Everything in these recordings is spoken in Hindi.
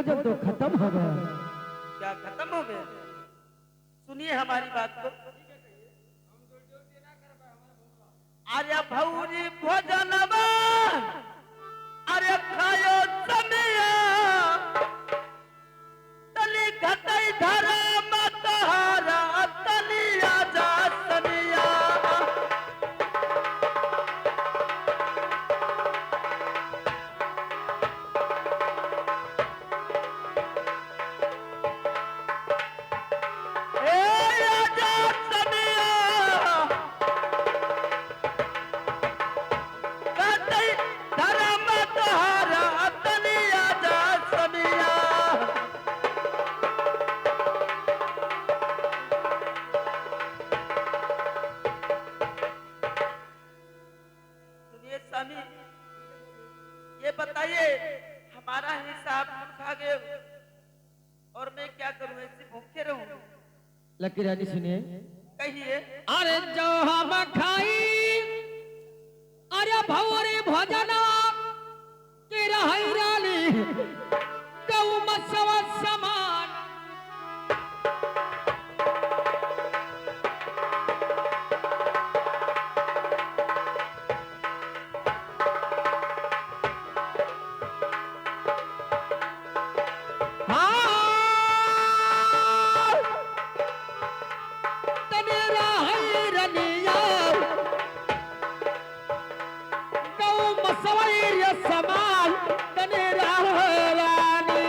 भोजन तो खत्म हो गया। क्या खत्म हो गया? सुनिए हमारी बात को। अरे भौरी भोजनवा अरे खायो समिया तली घटई धरा मतहारा तलिया जा सनिया। ए आजा सनिया घटई धरा मतहारा तलिया जा सनिया। सुनिए स्वामी, ये बताइए हमारा हिसाब हम खा गए और मैं क्या करूं? ऐसे भूखे रहूं? लकी रानी सुनिए, कहिए। अरे जो हम खाई अरे भौरी भोजना की रही रानी गौ मसवा समान। हाँ, तने रही रनिया गौ मसवैर समान तने रही रानी।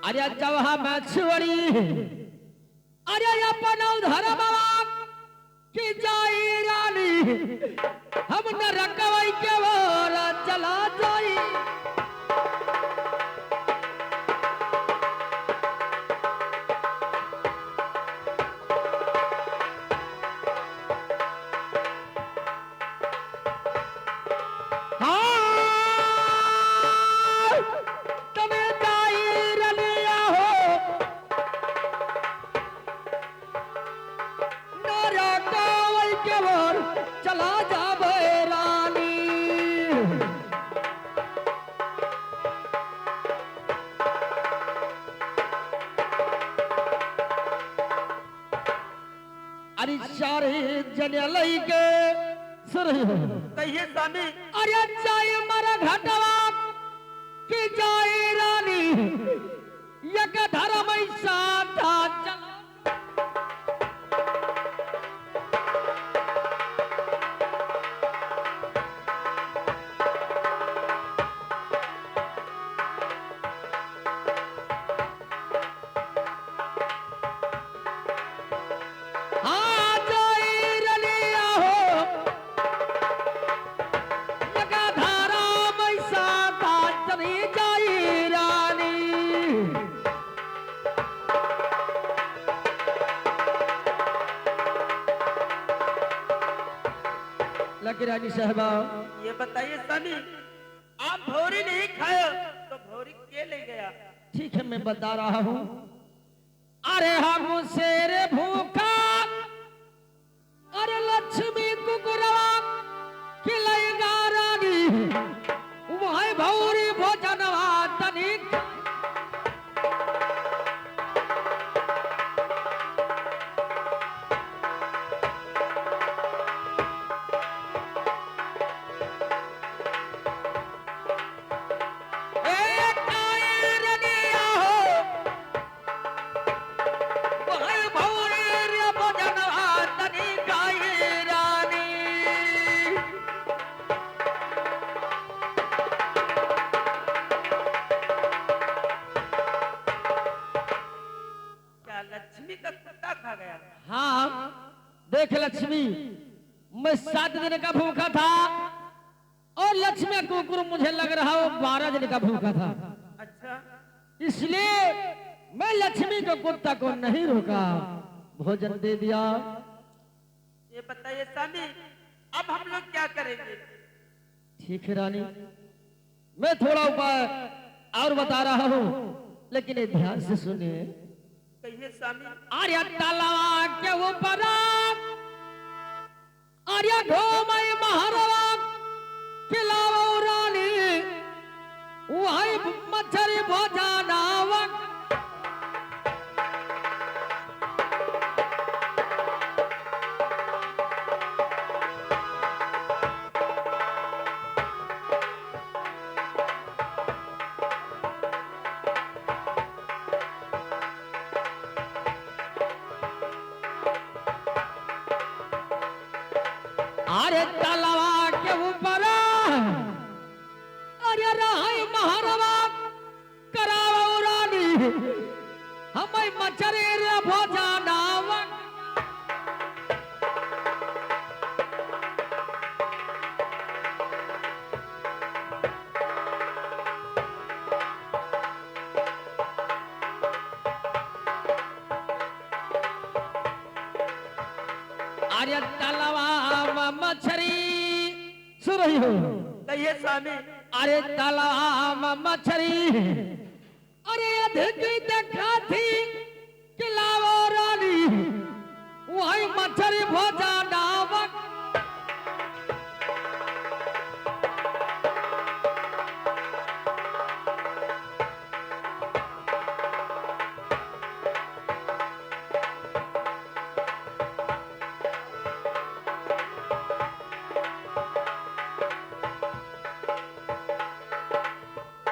अरे जब हम छोड़ी अरे अपन धर्मवा की जाई रानी हम न रकवई के ओर चला जाई। हाँ, तमे जाई रनिया हो नरकवई के ओर चला जाबे रानी। अरे सारे जन लई के सुर कहिए स्वामी। अरे जाय मर घटवा की जाय रानी यक धर्म साथा चला। हाँ जाय रनिया हो यक धर्म साथा चली जाय रानी। लकी रानी साहबा, ये बताइए स्वामी, आप भौरी नहीं खाए तो भौरी के ले गया? ठीक है मैं बता रहा हूँ। अरे हम शेर भूखा अरे लक्ष्मी कुकुरवा खिलैगा रानी वही भौरी भोजनवा तनिक। एक आए रनिया हो वही भौरी रे भोजनवा तनिक आई रानी। क्या लक्ष्मी का कुत्ता खा गया? हाँ देख लक्ष्मी, मैं 7 दिन का भूखा था और लक्ष्मी कुकुर मुझे लग रहा वो 12 दिन का भूखा था। अच्छा, इसलिए मैं लक्ष्मी के कुत्ता को नहीं रोका, भोजन दे दिया। ये बताइए स्वामी, अब हम लोग क्या करेंगे? ठीक है रानी, मैं थोड़ा उपाय और बता रहा हूँ, लेकिन ये ध्यान से सुनिए। कहिए स्वामी। आर्य तलवा के ऊपर आर्या घोमय महारावा खिलाओ रानी वही मच्छरी भोजनावा अरे तलवा के ऊपर अरे रहाई महारवा करावा रानी हमें मच्छरी रे भोजनावा अरे तलवा मच्छरी सुन रही हो कहिए स्वामी। अरे तलाब मछली अरे अधिक देखा थी किलाओ रानी वही मछली भोजनावा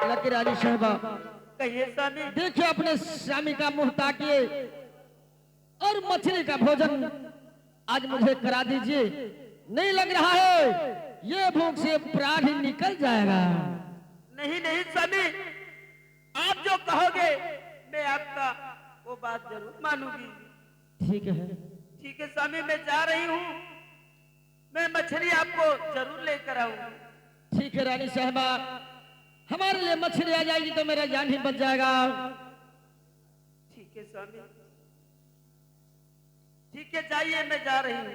लकी रानी साहबा कहिए स्वामी। देखिए अपने स्वामी का मुंह ताकिए और मछली का भोजन आज मुझे करा दीजिए। नहीं लग रहा है ये भूख से प्राण ही निकल जाएगा। नहीं नहीं स्वामी, आप जो कहोगे मैं आपका वो बात जरूर मानूंगी। ठीक है ठीक है स्वामी, मैं जा रही हूँ, मैं मछली आपको जरूर लेकर आऊंगी। ठीक है रानी साहबा, हमारे लिए मछली आ जाएगी तो मेरा जान ही बच जाएगा। ठीक है स्वामी, ठीक है जाइए, मैं जा रही हूँ।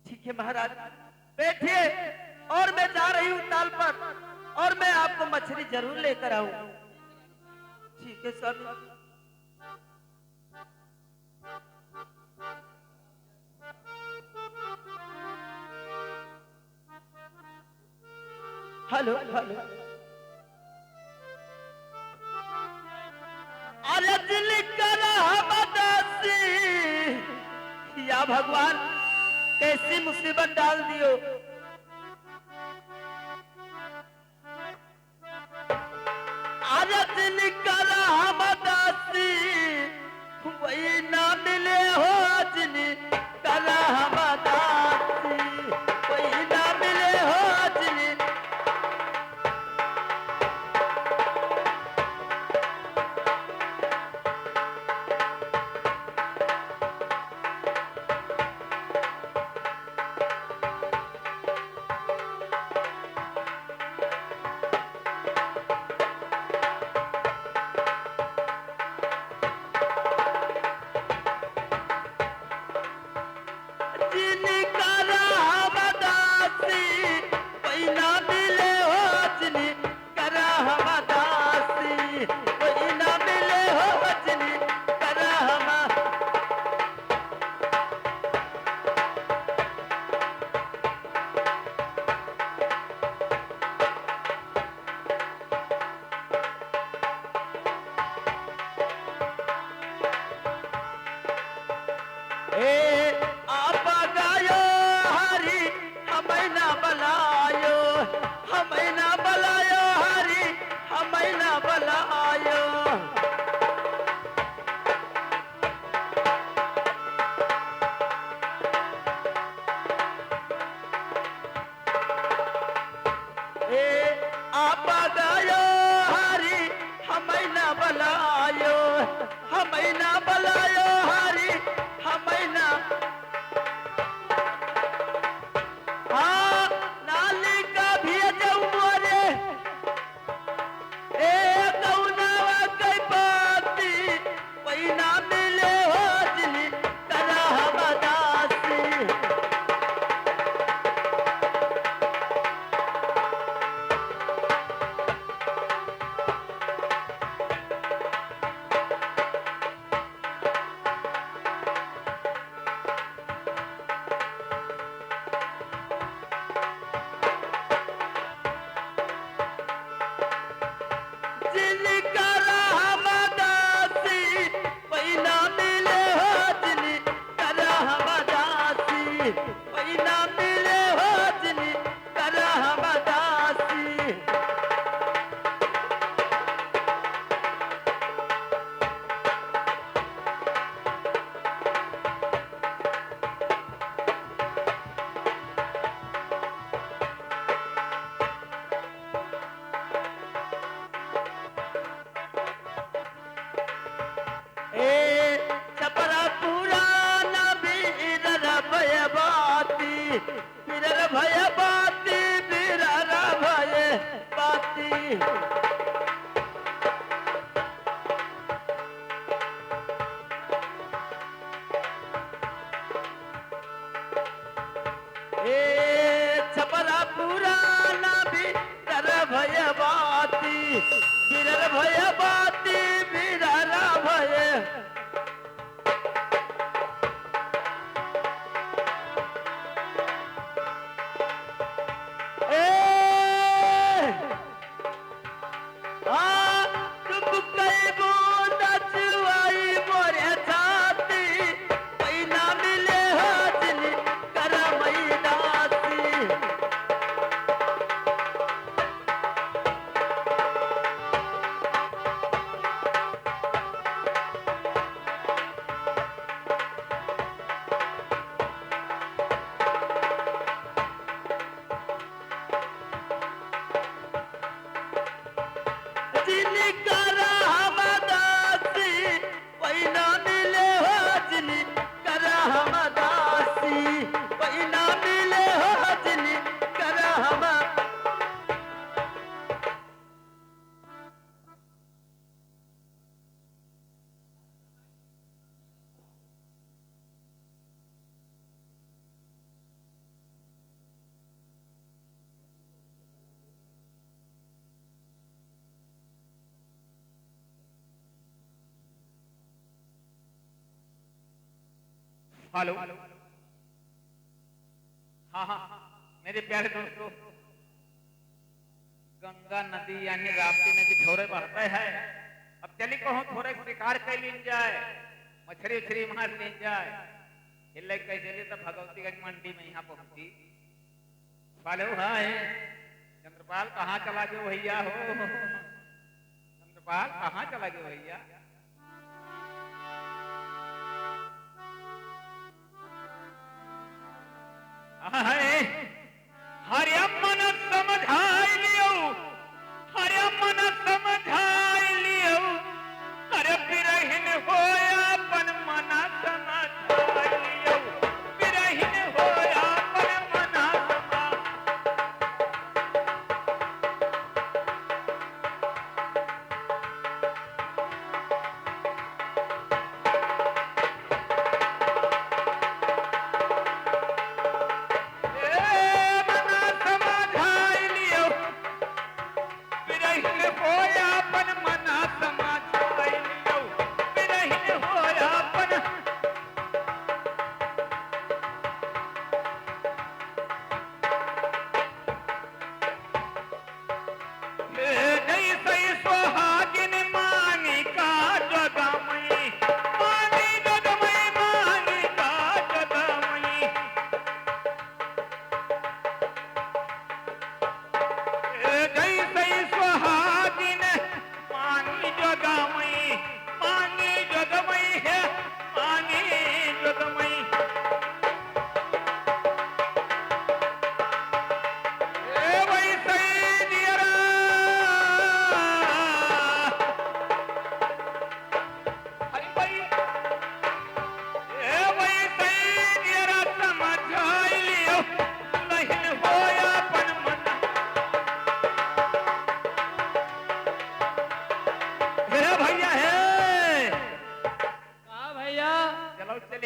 ठीक है महाराज, बैठिए और मैं जा रही हूँ ताल पर और मैं आपको मछली जरूर लेकर आऊंगा। ठीक है स्वामी। हेलो हेलो, अरे दिल करा बदासी, या भगवान कैसी मुसीबत डाल दियो। अरे दिल करा बदासी, वही ना मिले हो जिन करा बदासी, वही ना मिले हो जिन। आप गायो कोई ना मिले हो जिनी करा हम दासी। छपरा पुराना बीरर भय बाती, बीरर भय बाती, बीरर भय बाती। छपरा पुराना बीरर भय बाती, बीरर भय बाती, बीरर भय। हेलो, हाँ हाँ मेरे प्यारे दोस्तों, गंगा नदी यानी राप्ती नदी थोड़े बहते है। अब चली कहूँ थोड़े शिकार कर लीन जाए, मछली उछली मार लीन जाए। हिले कैसे तो भगवतीगंज मंडी में यहाँ पहुंची। हेलो, हाँ चंद्रपाल कहाँ चला गए भैया हो? चंद्रपाल कहाँ चला गए भैया? हरे मन समझाई लियो, हरे मन समझाई लियो, हरे बिरहिन होया अपन मना समझाई लियो, बिरहिन होया अपन मना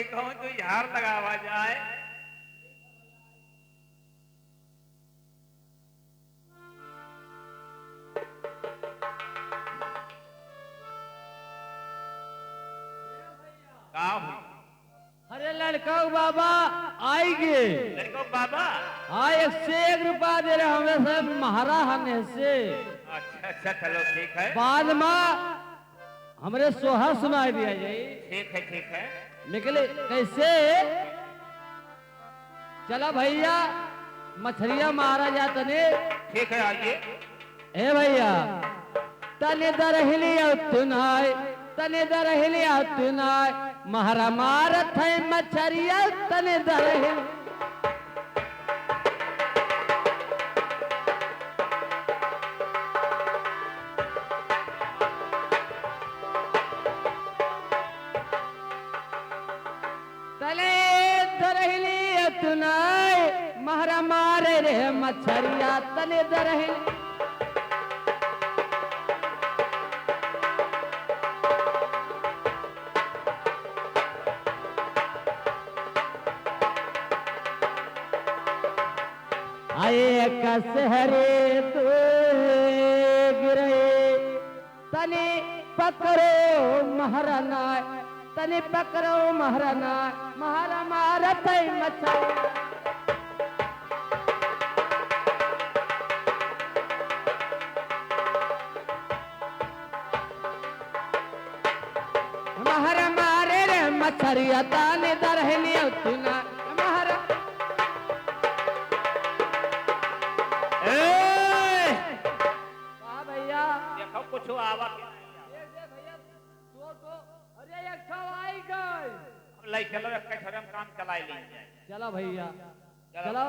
कहूं तो यार लगावा जाए। अरे लड़का बाबा आएंगे। लड़का बाबा हाँ 101 रुपया दे रहे हमें से महारा हमें से। अच्छा अच्छा चलो ठीक है। बाद में हमरे सोहा सुनाई दिया जाए। ठीक है ठीक है। निकले कैसे चलो भैया मछलियां मारा जा तने। ठीक है आइए। ए भैया तने दरहिलिया तुनाय, तने दरहिलिया तुनाय, महारा मारत है मछरिया तने दरहिल। तले दरहिलिया तुनाय, महारा मारे रे मछरिया तने दरहिल। आए कसहरे तो गिरे तने पकड़ो महाराना, तने पकड़ो महाराना, महारा मारत है मछली। महारा मारे रे मछरिया ताने दरहलिया तुना महारा। भैया देखो कुछ आवा के भैया तो अरे एक ठो आई गई। ले चलो एक छोरे में काम चला ली जाए। चलो भैया चलो,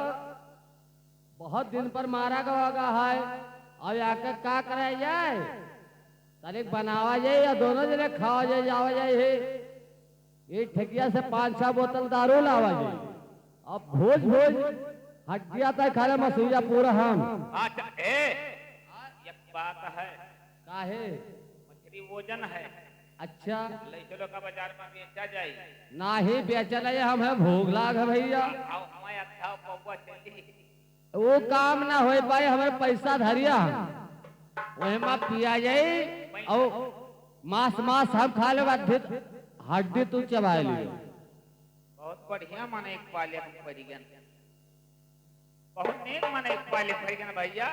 बहुत दिन पर मारा गवागा है और आके का करे जाए, तनिक बनावा जाए या दोनों जने खावा जाए जावा जाए। ये ठेकिया से 5-6 बोतल दारू लावा जाए। अब भोज भोज हटिया तक खाले मसूया पूरा हम। अच्छा एक बात है। काहे? मछली वजन है। अच्छा ले चलो का बाजार में बेचा जाए। ना ही बेचल है, हम है भूख लाग है भैया। मैं अच्छा पौवा चली वो काम ना हो पाए, हमारे पैसा धरिया वही में पिया जाए और मांस मांस हम खा ले, हड्डी तू चबा लियो। बहुत बढ़िया मन एक पाले परिगन, बहुत नेक मन एक पाले परिगन भैया।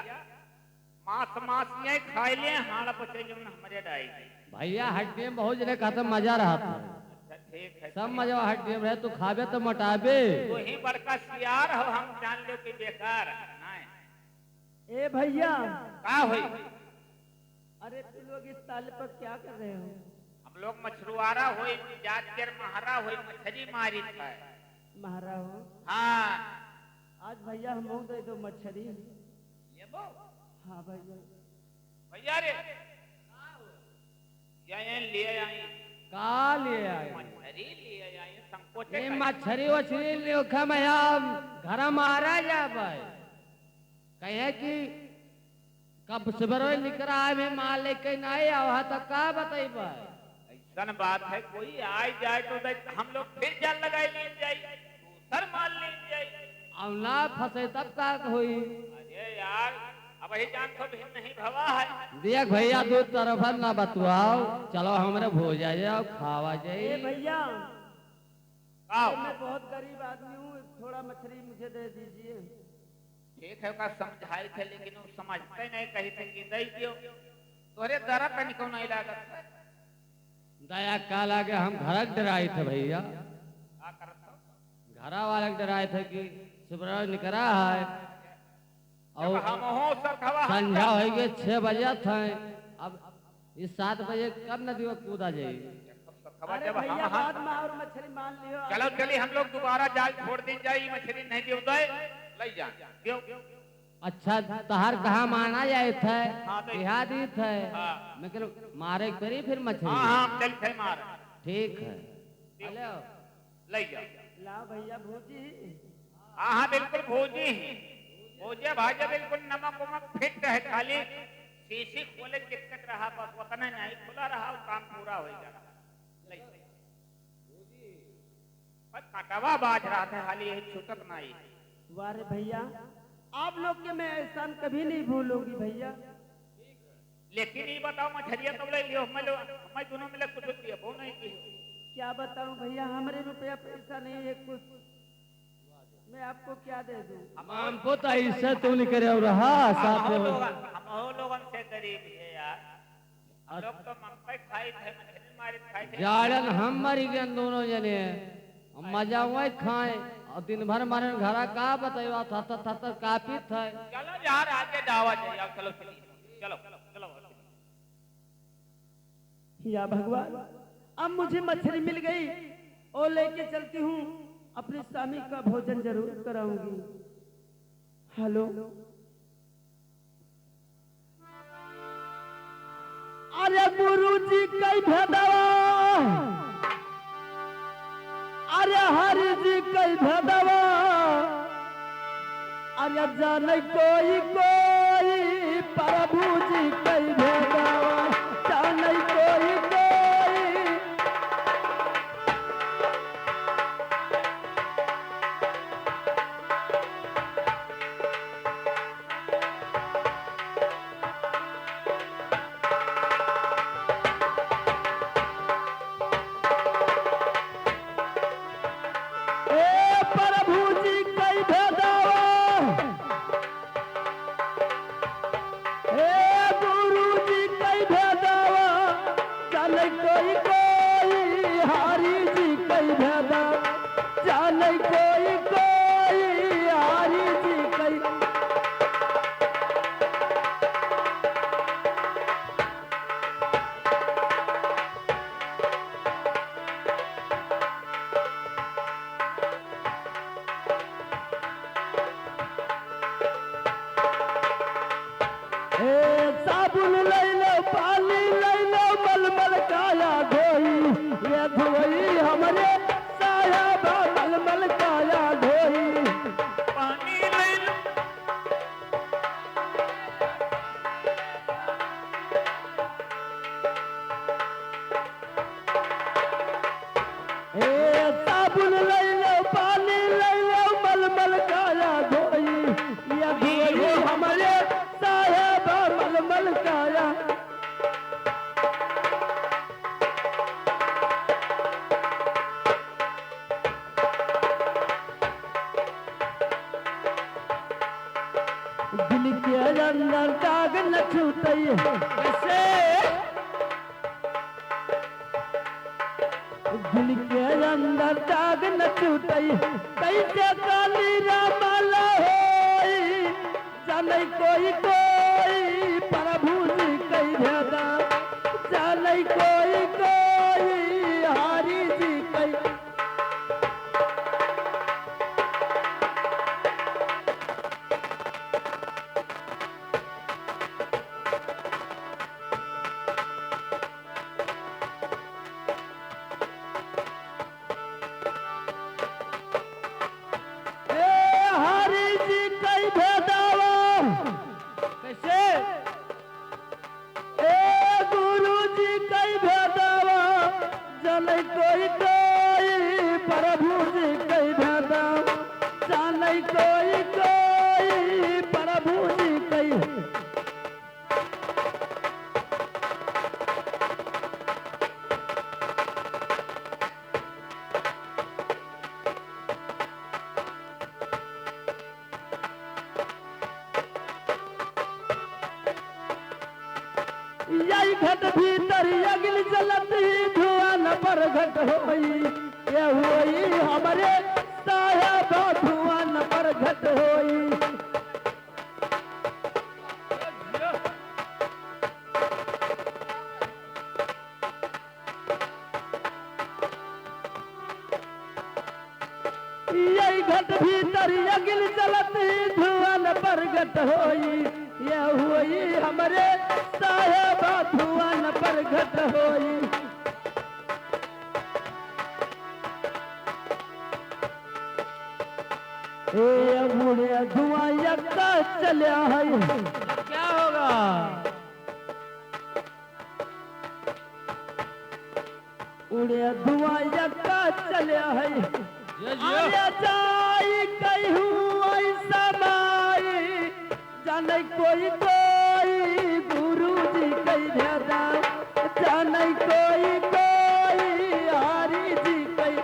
मांस मांस ये खाई ले हाड़ा पचे जो हमारे डाई भैया। हड्डी में बहुत जने कहते मजा रहा था। अच्छा ठीक है, सब मजा हड्डी में रहे, तू खाबे तो मटाबे। तो ही बड़का सियार हो, हम जान लो कि बेकार नहीं। ए भैया का होई? अरे तुम लोग इस ताल पर क्या कर रहे हो? हम लोग मछुआरा होई, जात के महारा होई, मछली मारी था। महारा हो? हाँ आज भैया हम हो दे दो मछली। ये बो हाँ भैया। भैया रे ये लिए आई का लिए आए? मछली लिए आई संकोच ये मछली वछली लिखा मैं घर मारा जा भाई। कहे कि कब सुबह निकल आए में माल लेके नहीं आवा तो का बताई भाई। ऐसा बात है, कोई आ जाए तो हम लोग फिर जाल लगाए ले जाए, दूसर माल ले जाए। अब ना फंसे तब का हुई। अरे यार अब ही जान तो भी नहीं भवा है। देख भैया दो तरफ ना बतवाओ, चलो हमारे भोजा जाओ खावा ए जाए। भैया आओ मैं बहुत गरीब आदमी हूँ, थोड़ा मछली मुझे दे दीजिए। ठीक है, का समझाई थे लेकिन वो समझते नहीं, कही थे कि दे दियो तोरे दरा पे निको नहीं लागत। दया का लागे, हम घर डराए थे भैया। का करत हो? घरा वाले डराए थे कि सुबह निकला है और हम हो सब खवा संध्या हो गए 6 बजे थे। अब इस 7 बजे कब नदी में कूदा जाए। खबर अरे जब भैया हम बाद में और मछली मान लियो। चलो चलिए हम लोग दोबारा जाल छोड़ दी जाए, मछली नहीं दियो दे ले जा दियो। अच्छा तहार कहाँ माना जाए थे? हाँ, तो- देहाती थे। हाँ। मैं कह मारे करी फिर मछली। हाँ हाँ चल थे मार ठीक है हेलो ले जा। ला भैया भूजी। हाँ हाँ बिल्कुल भोजी भोजे भाजे बिल्कुल नमक उमक फिट है, खाली शीशी खोले चिकट रहा बस, उतना नहीं खुला रहा वो काम पूरा हो जा। बस कटवा बाज रहा था, खाली यही छूटत नहीं। वारे भैया आप लोग के मैं एहसान कभी नहीं भूलूंगी भैया। लेकिन ये बताओ मछलिया तो ले लियो, मैं दोनों मिले कुछ दिया वो नहीं की। क्या बताऊं भैया, हमारे रुपया पैसा नहीं है कुछ, मैं आपको क्या दे दूं? हमको तो ऐसे तू नहीं करे रहा साथ में। हम लोगन से गरीब है यार, हम लोग तो मकई खाई थे, मछली मारी खाई थे। जाड़न हम मरी गए दोनों जने, हम मजा हुआ खाए और दिन भर मारे घरा का बताइयो था काफी था। चलो यार आगे दावा चाहिए, चलो चलिए, चलो चलो। या भगवान, अब मुझे मछली मिल गई और लेके चलती हूँ, अपने स्वामी का भोजन जरूर कराऊंगी। हेलो, अरे गुरु जी कई भदवा, अरे हरि जी कई भदवा, अरे जाने कोई कोई प्रभु जी कई भदवा, जाने कोई कोई। साबुन ले लो, पानी ले लो, मलमल काया धोई, ये धोई हमरे साया मलमल काया धोई। पानी ले लो, साबुन ले लो, पानी ले लो, मलमल काया धोई, ये धोई हमरे साया मलमल काया। दिल के अंदर दाग न छूटई कैसे, दिल के अंदर दाग न छूटई कैसे, काली रामाला होई, जाने कोई कोई प्रभु जी कई भेदा, जाने कोई कोई हरि जी कई। कोई कोई प्रभु जी कई भेदा, जाने कोई कोई प्रभु जी कई। यही घट भीतर अगिल जलती धुआं न पर घट होई, ये होई हमारे साहेब धुआं न पर घट होई। यही घट भीतर अगिल जलती धुआं न पर घट होई, ये हुई हमरे साहेब धुआं न पर घट होई। ए मुड़े धुआं यक्का चलिया है, क्या होगा? उड़े धुआं यक्का चलिया है, अरे जाई कहूँ ऐसा माई, जाने कोई कोई गुरु जी कई भेदा, जाने कोई कोई हरि जी कई।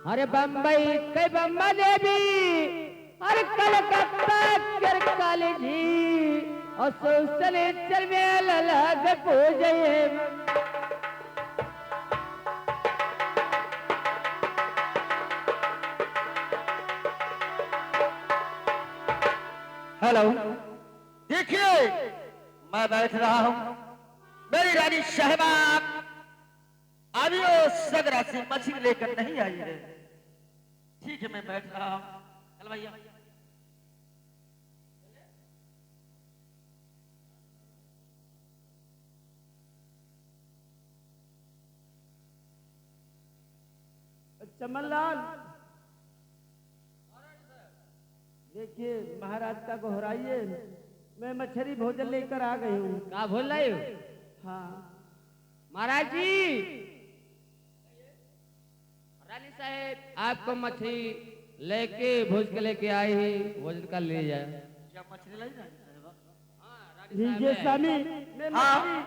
अरे बम्बई कई बम्बा देवी, अरे कलकत्ता कर काली जी, असोसले चल लग पूजये हेलो, देखिए मैं बैठ रहा हूँ, मेरी रानी शहबाब अभी वो सगरा से मछली लेकर नहीं आई है। ठीक है, मैं बैठ रहा हूँ। चल भैया, चमनलाल, देखिए महाराज का गोहराइए, मैं मछली भोजन लेकर आ गई हूँ। का बोल रहे हो हाँ महाराज जी? रानी साहेब आपको मछली लेके भोज के लेके आई ही, भोजन का ले जाए। क्या मछली लाई रानी साहब? लीजिए स्वामी, मैं हाँ। मछली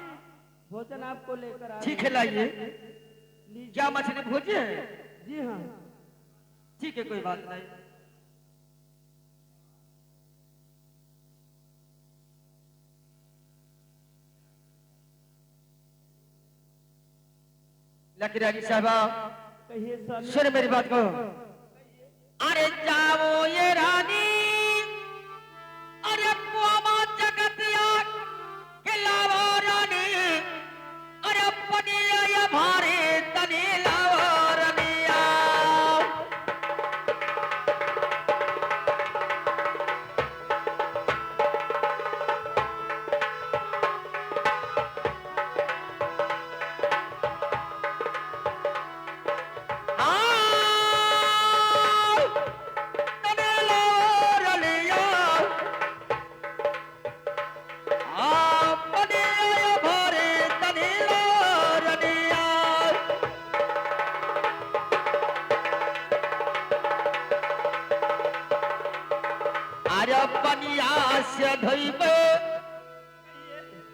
भोजन आपको लेकर आ ठीक है, लाइए। लीजिए। क्या मछली भोजी है? जी हाँ। ठीक है, कोई बात नहीं। लकी रानी साहबा, कहिए स्वामी। सुन मेरी बात को। अरे जाओ ये रानी, अरे कुआमा जगतिया के लावो रानी, अरे पनिया या भारे तनी लावो रनिया।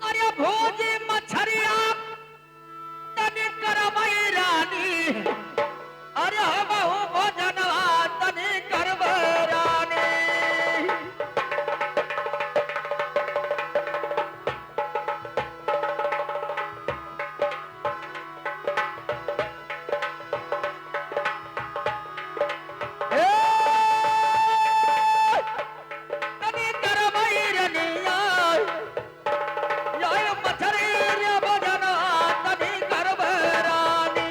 अरे भोजी मछरिया तनी करबई रानी, अरे बहु भोजनवा तनी करबई रानी। तनी करबई रनिया, या मछरी रे भोजनवा तनी करबई रानी।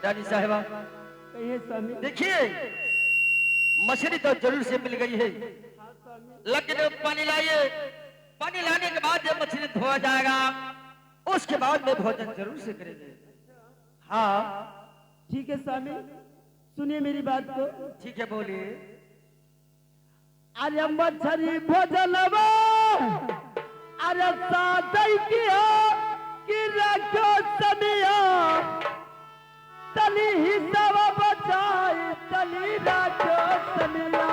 रानी साहिबा, कहिए स्वामी। देखिए मछली तो जरूर से मिल गई है, हाँ स्वामी। लेकिन पानी लाइए। पानी लाने के बाद जब मछली धोआ जाएगा, उसके बाद में भोजन जरूर से करेंगे। हाँ ठीक है स्वामी, सुनिए मेरी बात को। ठीक है, बोलिए। अरे मछली भोजनवा अरे सादई किया कि रखो समिया, तली ही सब बचाई तली रखो समिया।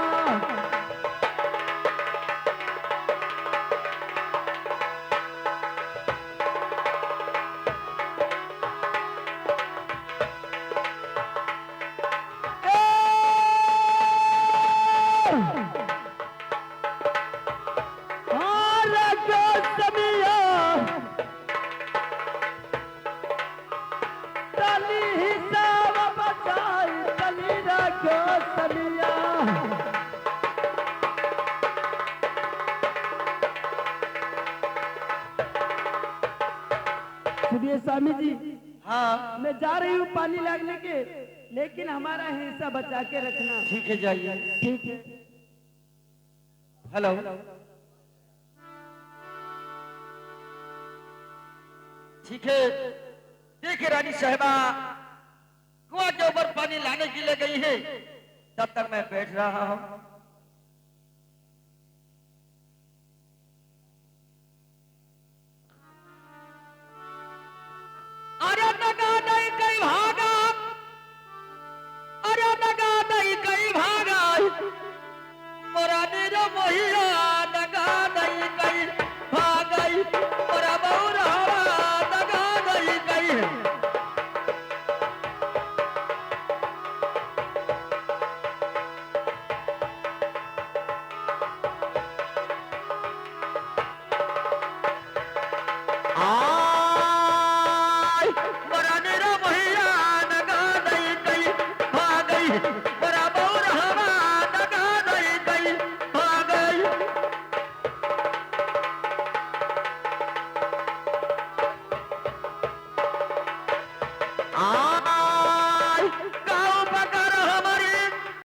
सुनिए स्वामी जी, हाँ मैं जा रही हूँ पानी लागने के, लेकिन हमारा हिस्सा बचा के रखना। ठीक है, जाइए। ठीक है। हेलो, ठीक है। देखिए रानी साहिबा कुआं के ऊपर पानी लाने के लिए गई है, तब तक मैं बैठ रहा हूँ। अरे नगा नहीं कहीं भागा, अरे नगा नहीं कहीं भागा, मोरा नीरो मोहिया नगा नहीं कहीं भागई, मोरा बहुरा नगा नहीं कहीं।